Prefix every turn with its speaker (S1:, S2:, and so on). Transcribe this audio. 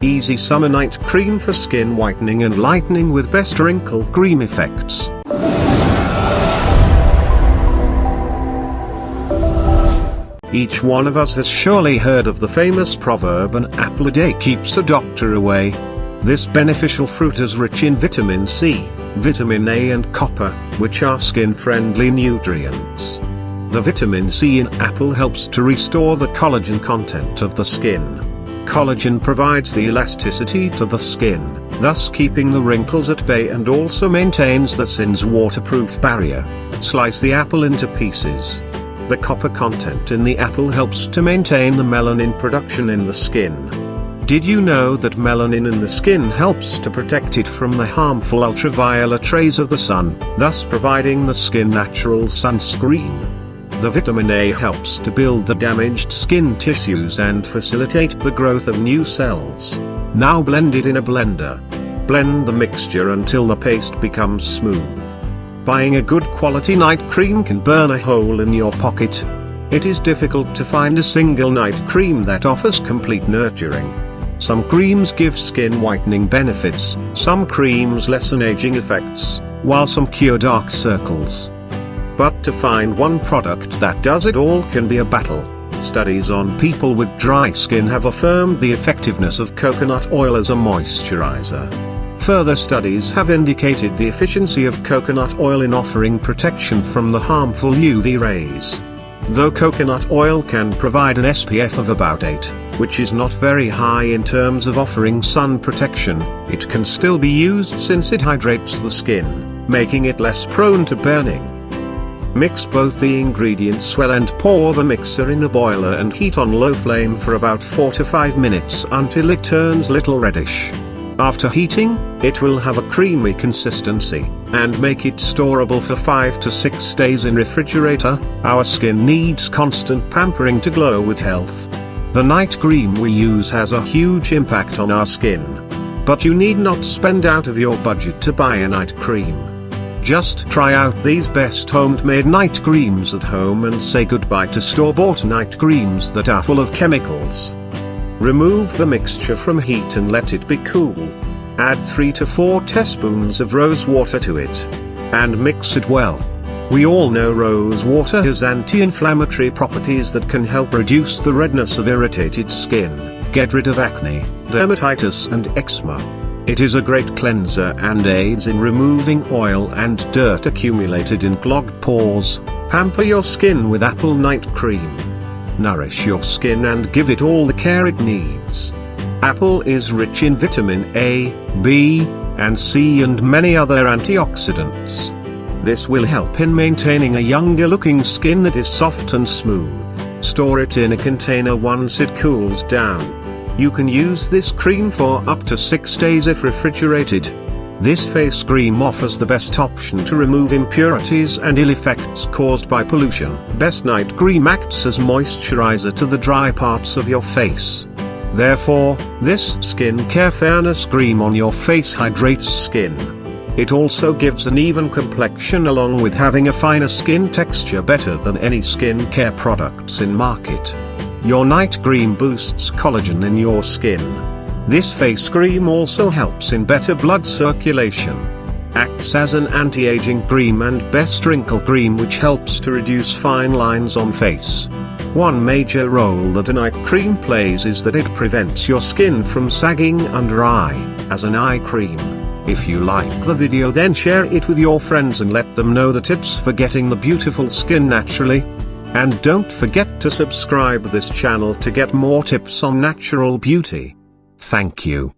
S1: Easy Summer Night Cream for skin whitening and lightening with best wrinkle cream effects. Each one of us has surely heard of the famous proverb, an apple a day keeps a doctor away. This beneficial fruit is rich in vitamin C, vitamin A and copper, which are skin-friendly nutrients. The vitamin C in apple helps to restore the collagen content of the skin. Collagen provides the elasticity to the skin, thus keeping the wrinkles at bay, and also maintains the skin's waterproof barrier. Slice the apple into pieces. The copper content in the apple helps to maintain the melanin production in the skin. Did you know that melanin in the skin helps to protect it from the harmful ultraviolet rays of the sun, thus providing the skin natural sunscreen? The vitamin A helps to build the damaged skin tissues and facilitate the growth of new cells. Now blend it in a blender. Blend the mixture until the paste becomes smooth. Buying a good quality night cream can burn a hole in your pocket. It is difficult to find a single night cream that offers complete nurturing. Some creams give skin whitening benefits, some creams lessen aging effects, while some cure dark circles. But to find one product that does it all can be a battle. Studies on people with dry skin have affirmed the effectiveness of coconut oil as a moisturizer. Further studies have indicated the efficiency of coconut oil in offering protection from the harmful UV rays. Though coconut oil can provide an SPF of about 8, which is not very high in terms of offering sun protection, it can still be used since it hydrates the skin, making it less prone to burning. Mix both the ingredients well and pour the mixer in a boiler and heat on low flame for about 4 to 5 minutes until it turns little reddish. After heating, it will have a creamy consistency, and make it storable for 5 to 6 days in refrigerator. Our skin needs constant pampering to glow with health. The night cream we use has a huge impact on our skin. But you need not spend out of your budget to buy a night cream. Just try out these best homemade night creams at home and say goodbye to store-bought night creams that are full of chemicals. Remove the mixture from heat and let it be cool. Add 3 to 4 teaspoons of rose water to it, and mix it well. We all know rose water has anti-inflammatory properties that can help reduce the redness of irritated skin, get rid of acne, dermatitis and eczema. It is a great cleanser and aids in removing oil and dirt accumulated in clogged pores. Pamper your skin with apple night cream. Nourish your skin and give it all the care it needs. Apple is rich in vitamin A, B, and C and many other antioxidants. This will help in maintaining a younger looking skin that is soft and smooth. Store it in a container once it cools down. You can use this cream for up to 6 days if refrigerated. This face cream offers the best option to remove impurities and ill effects caused by pollution. Best night cream acts as moisturizer to the dry parts of your face. Therefore, this skin care fairness cream on your face hydrates skin. It also gives an even complexion along with having a finer skin texture, better than any skin care products in market. Your night cream boosts collagen in your skin. This face cream also helps in better blood circulation. Acts as an anti-aging cream and best wrinkle cream which helps to reduce fine lines on face. One major role that a night cream plays is that it prevents your skin from sagging under eye, as an eye cream. If you like the video, then share it with your friends and let them know the tips for getting the beautiful skin naturally. And don't forget to subscribe this channel to get more tips on natural beauty. Thank you.